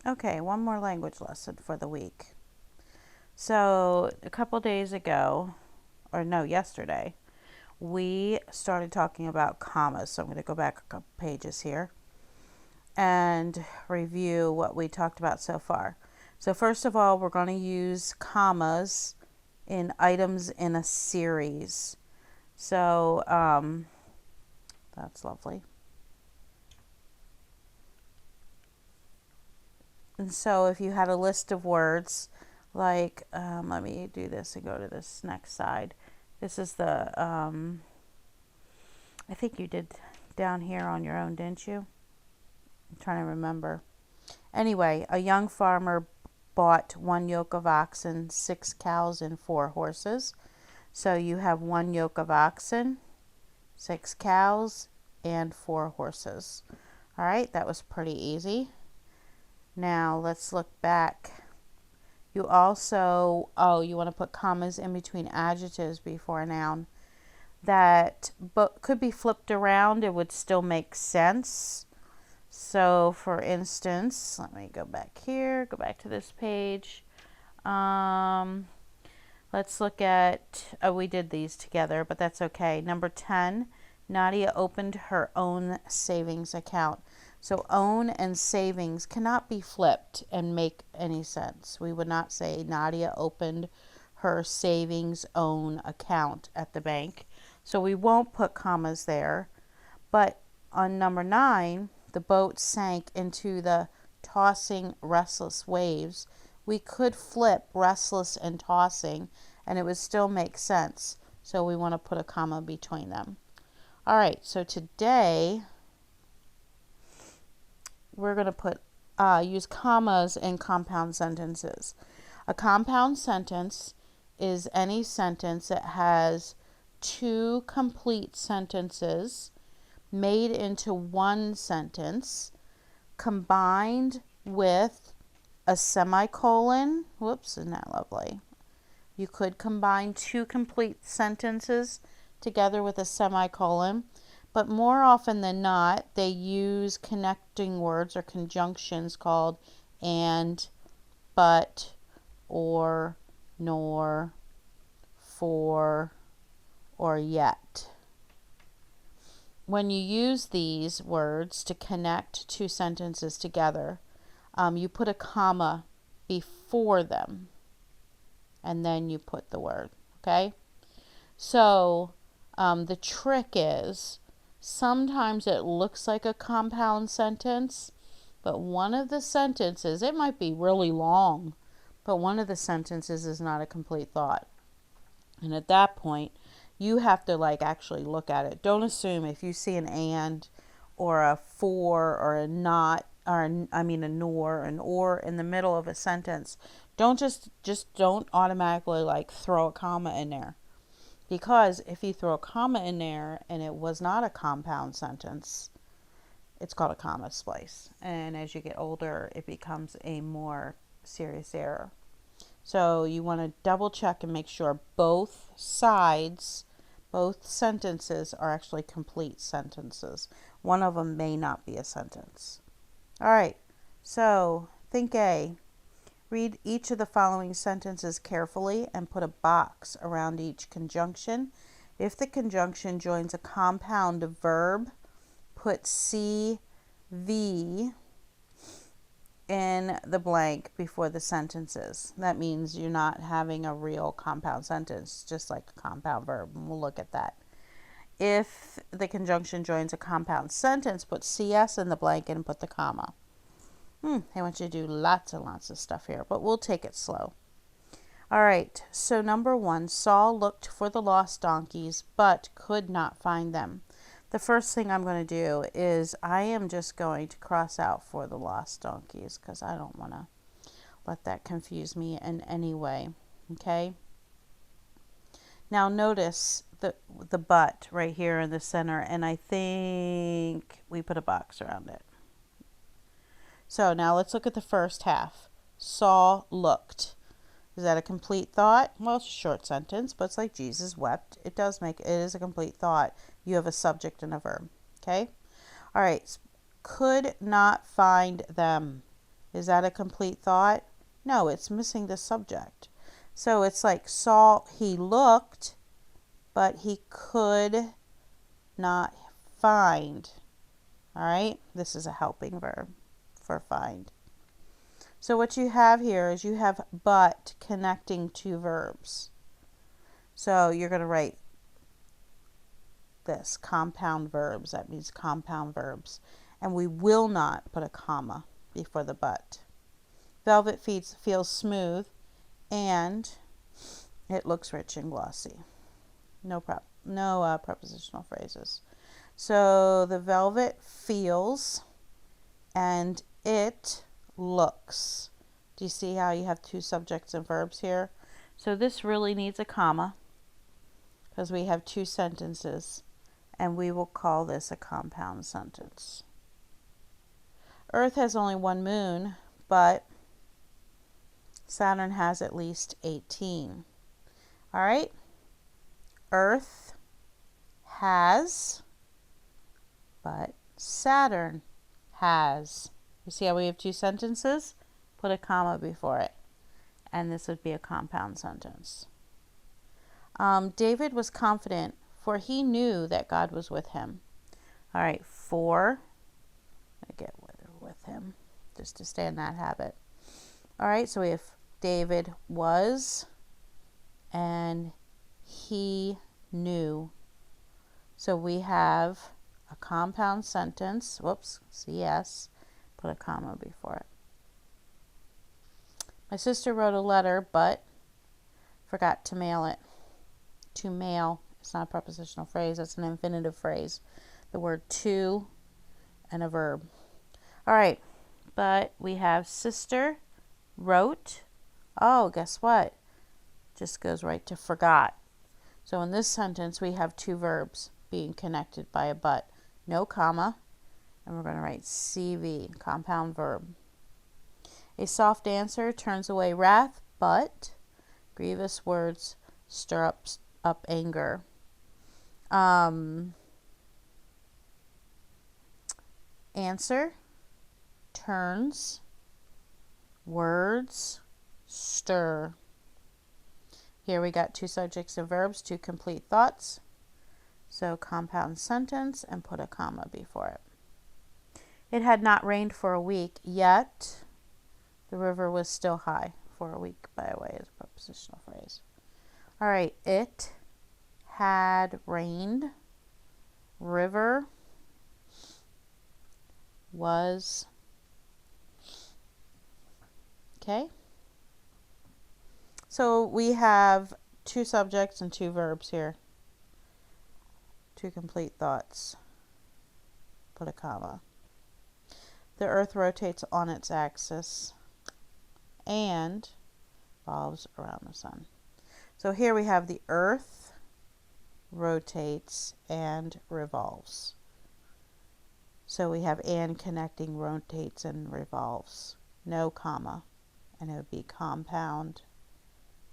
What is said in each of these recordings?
Okay, one more language lesson for the week. So, a couple days ago, or no, yesterday, we started talking about commas. So, I'm going to go back a couple pages here and review what we talked about so far. So, first of all, we're going to use commas in items in a series. So, that's lovely. And so, if you had a list of words, like, let me do this and go to this next side. This is the, I think you did down here on your own, didn't you? I'm trying to remember. Anyway, a young farmer bought 1 yoke of oxen, 6 cows, and 4 horses. So you have 1 yoke of oxen, 6 cows, and 4 horses. All right, that was pretty easy. Now let's look back. You also, you want to put commas in between adjectives before a noun. That but could be flipped around, it would still make sense. So for instance, let me go back here, go back to this page. Let's look at, we did these together, but that's okay. Number 10, Nadia opened her own savings account. So own and savings cannot be flipped and make any sense. We would not say Nadia opened her savings own account at the bank. So we won't put commas there. But on number 9, the boat sank into the tossing restless waves. We could flip restless and tossing and it would still make sense. So we want to put a comma between them. All right, so today we're going to put use commas in compound sentences. A compound sentence is any sentence that has 2 complete sentences made into one sentence combined with a semicolon. Whoops, isn't that lovely? You could combine 2 complete sentences together with a semicolon, but more often than not, they use connecting words or conjunctions called and, but, or, nor, for, or yet. When you use these words to connect 2 sentences together, you put a comma before them and then you put the word, okay? So the trick is sometimes it looks like a compound sentence, but one of the sentences, it might be really long, but one of the sentences is not a complete thought. And at that point, you have to actually look at it. Don't assume if you see an and or a for or a not, or a nor, an or in the middle of a sentence. Don't just don't automatically throw a comma in there. Because if you throw a comma in there and it was not a compound sentence, it's called a comma splice. And as you get older, it becomes a more serious error. So you want to double check and make sure both sides, both sentences are actually complete sentences. One of them may not be a sentence. All right, so think A. Read each of the following sentences carefully and put a box around each conjunction. If the conjunction joins a compound verb, put CV in the blank before the sentences. That means you're not having a real compound sentence, just like a compound verb. And we'll look at that. If the conjunction joins a compound sentence, put CS in the blank and put the comma. I want you to do lots and lots of stuff here, but we'll take it slow. All right, so number 1, Saul looked for the lost donkeys, but could not find them. The first thing I'm going to do is I am just going to cross out for the lost donkeys because I don't want to let that confuse me in any way, okay? Now notice the but right here in the center, and I think we put a box around it. So now let's look at the first half. Saul looked. Is that a complete thought? Well, it's a short sentence, but it's like Jesus wept. It is a complete thought. You have a subject and a verb. Okay? All right. Could not find them Is that a complete thought? No, it's missing the subject. So it's like he looked, but he could not find. All right, this is a helping verb for find. So what you have here is you have but connecting two verbs. So you're going to write this, compound verbs. That means compound verbs. And we will not put a comma before the but. Velvet feels smooth and it looks rich and glossy. No prepositional phrases. So the velvet feels and it looks. Do you see how you have two subjects and verbs here? So this really needs a comma because we have two sentences, and we will call this a compound sentence. Earth has only one moon, but Saturn has at least 18. All right? Earth has, but Saturn has. You see how we have two sentences? Put a comma before it, and this would be a compound sentence. David was confident, for he knew that God was with him. All right, I get with him, just to stay in that habit. All right, so we have David was, and he knew. So we have a compound sentence. Whoops, CS. Put a comma before it. My sister wrote a letter, but forgot to mail it. To mail, it's not a prepositional phrase, it's an infinitive phrase. The word to and a verb. All right, but we have sister wrote. Oh, guess what? Just goes right to forgot. So in this sentence, we have two verbs being connected by a but. No comma, and we're going to write CV, compound verb. A soft answer turns away wrath, but grievous words stir up anger. Answer turns, words stir. Here we got two subjects and verbs, two complete thoughts. So compound sentence and put a comma before it. It had not rained for a week, yet the river was still high. For a week, by the way, is a prepositional phrase. All right, it had rained. River was. Okay. So we have two subjects and two verbs here. Two complete thoughts. Put a comma. The earth rotates on its axis and revolves around the sun. So here we have the earth rotates and revolves. So we have and connecting rotates and revolves. No comma. And it would be compound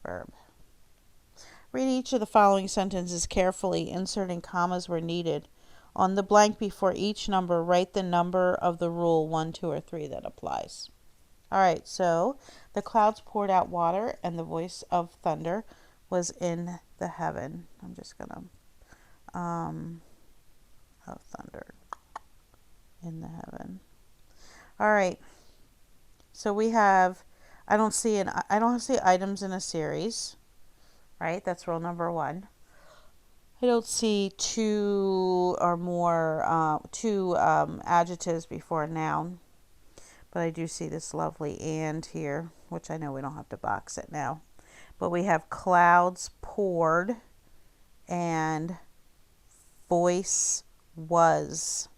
verb. Read each of the following sentences carefully, inserting commas where needed. On the blank before each number, write the number of the rule 1, 2, or 3 that applies. All right, so the clouds poured out water and the voice of thunder was in the heaven. I'm just going to, of thunder in the heaven. All right, so we have, I don't see items in a series, right? That's rule number 1. I don't see two or more, adjectives before a noun, but I do see this lovely and here, which I know we don't have to box it now. But we have clouds poured and voice was.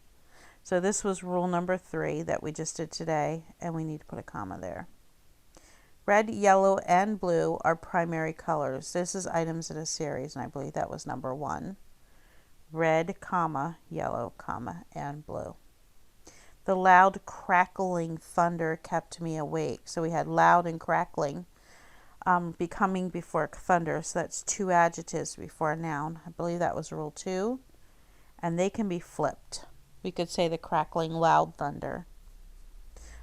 So this was rule number 3 that we just did today, and we need to put a comma there. Red, yellow, and blue are primary colors. This is items in a series, and I believe that was number 1. Red, comma, yellow, comma, and blue. The loud crackling thunder kept me awake. So we had loud and crackling becoming before thunder. So that's 2 adjectives before a noun. I believe that was rule 2. And they can be flipped. We could say the crackling loud thunder.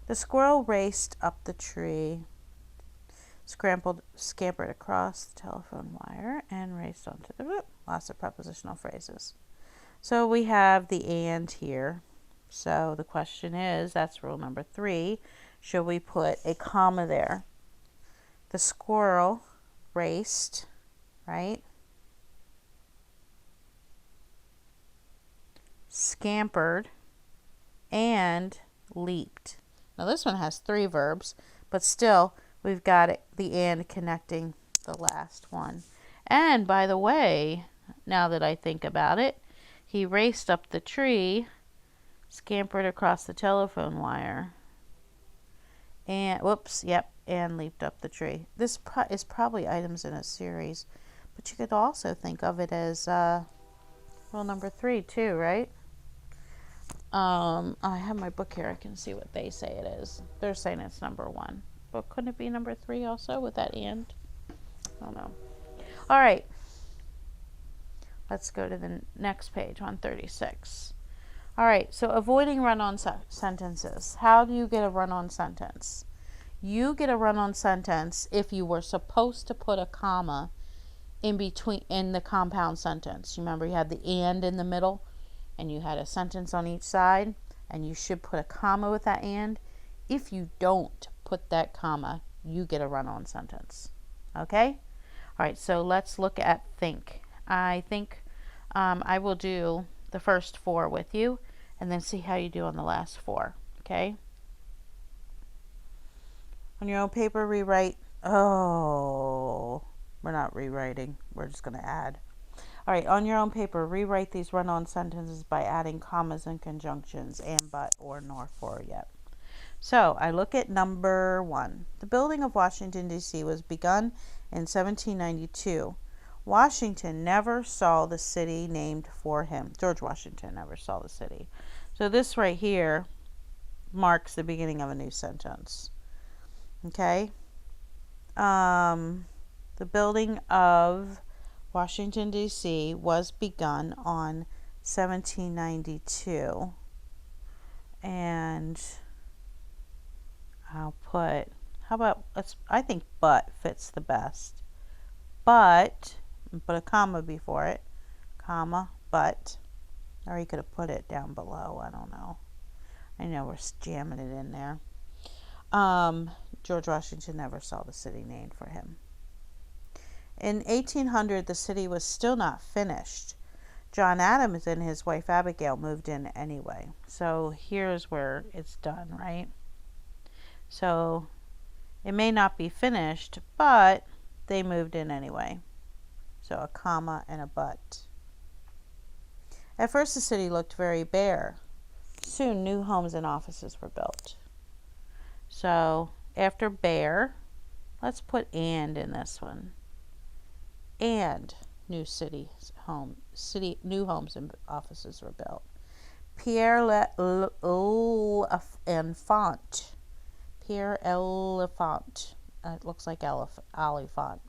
The squirrel raced up the tree, scampered across the telephone wire, and raced onto the roof. Lots of prepositional phrases. So we have the and here. So the question is, that's rule number 3, should we put a comma there? The squirrel raced, right? Scampered and leaped. Now this one has 3 verbs, but still we've got the and connecting the last one. And by the way, now that I think about it, he raced up the tree, scampered across the telephone wire, and and leaped up the tree. This is probably items in a series, but you could also think of it as rule number 3 too, right? I have my book here. I can see what they say it is. They're saying it's number 1, but couldn't it be number 3 also with that and? I don't know. All right, let's go to the next page, 136. All right, so avoiding run-on sentences. How do you get a run-on sentence? You get a run-on sentence if you were supposed to put a comma in the compound sentence. You remember you had the and in the middle, and you had a sentence on each side, and you should put a comma with that and. If you don't put that comma, you get a run-on sentence. Okay? All right, so let's look at think. I think I will do the first 4 with you, and then see how you do on the last 4. Okay? On your own paper, rewrite. Oh, we're not rewriting. We're just going to add. All right, on your own paper, rewrite these run-on sentences by adding commas and conjunctions, and, but, or, nor, for, yet. So I look at number 1. The building of Washington, D.C. was begun in 1792. Washington never saw the city named for him. George Washington never saw the city. So this right here marks the beginning of a new sentence. Okay? The building of Washington, D.C. was begun on 1792. And I'll put, how about, I think but fits the best. But, put a comma before it, comma, but. Or you could have put it down below, I don't know. I know we're jamming it in there. George Washington never saw the city named for him. In 1800, the city was still not finished. John Adams and his wife Abigail moved in anyway. So here's where it's done, right? So it may not be finished, but they moved in anyway. So a comma and a but. At first, the city looked very bare. Soon, new homes and offices were built. So after bare, let's put and in this one. And new new homes and offices were built. Pierre L'Enfant. Pierre Elephant. It looks like elephant.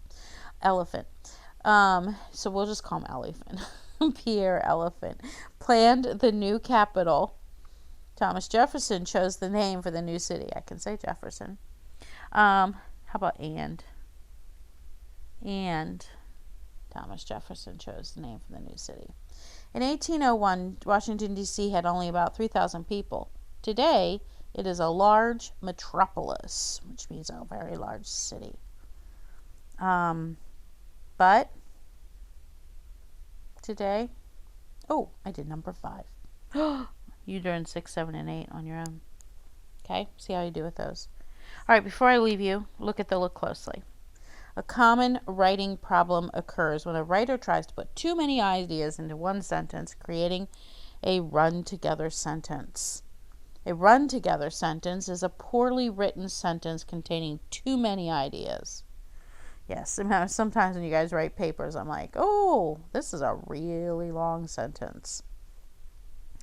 So we'll just call him Elephant. Pierre Elephant planned the new capital. Thomas Jefferson chose the name for the new city. I can say Jefferson. How about and? And Thomas Jefferson chose the name for the new city. In 1801, Washington, D.C. had only about 3,000 people. Today, it is a large metropolis, which means a very large city. But today, oh, I did number 5. You learned 6, 7, and 8 on your own. Okay, see how you do with those. All right, before I leave you, look closely. A common writing problem occurs when a writer tries to put too many ideas into one sentence, creating a run-together sentence. A run-together sentence is a poorly written sentence containing too many ideas. Yes, sometimes when you guys write papers, I'm like, oh, this is a really long sentence.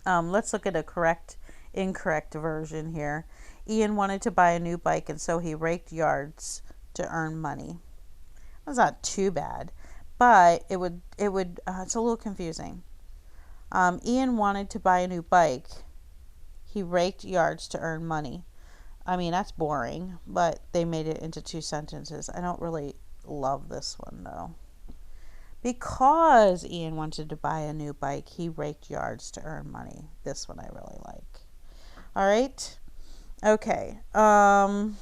Let's look at a incorrect version here. Ian wanted to buy a new bike, and so he raked yards to earn money. That's not too bad, but it's a little confusing. Ian wanted to buy a new bike. He raked yards to earn money. I mean, that's boring, but they made it into 2 sentences. I don't really love this one though. Because Ian wanted to buy a new bike, he raked yards to earn money. This one I really like. All right. Okay. By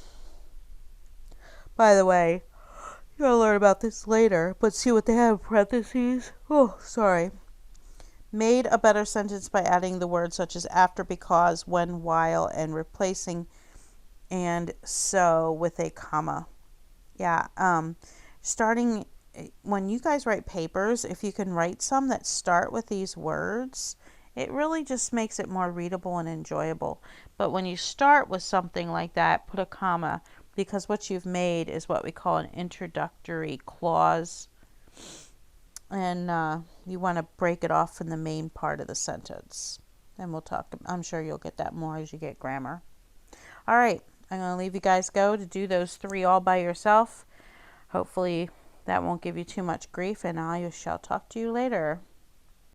the way, you're gonna learn about this later, but see what they have in parentheses? Oh, sorry. Made a better sentence by adding the words such as after, because, when, while, and replacing and so with a comma. Yeah. Starting when you guys write papers, if you can write some that start with these words, it really just makes it more readable and enjoyable. But when you start with something like that, put a comma, because what you've made is what we call an introductory clause, and you want to break it off from the main part of the sentence. And we'll talk, I'm sure you'll get that more as you get grammar. All right, I'm going to leave you guys go to do those 3 all by yourself. Hopefully that won't give you too much grief, and I shall talk to you later.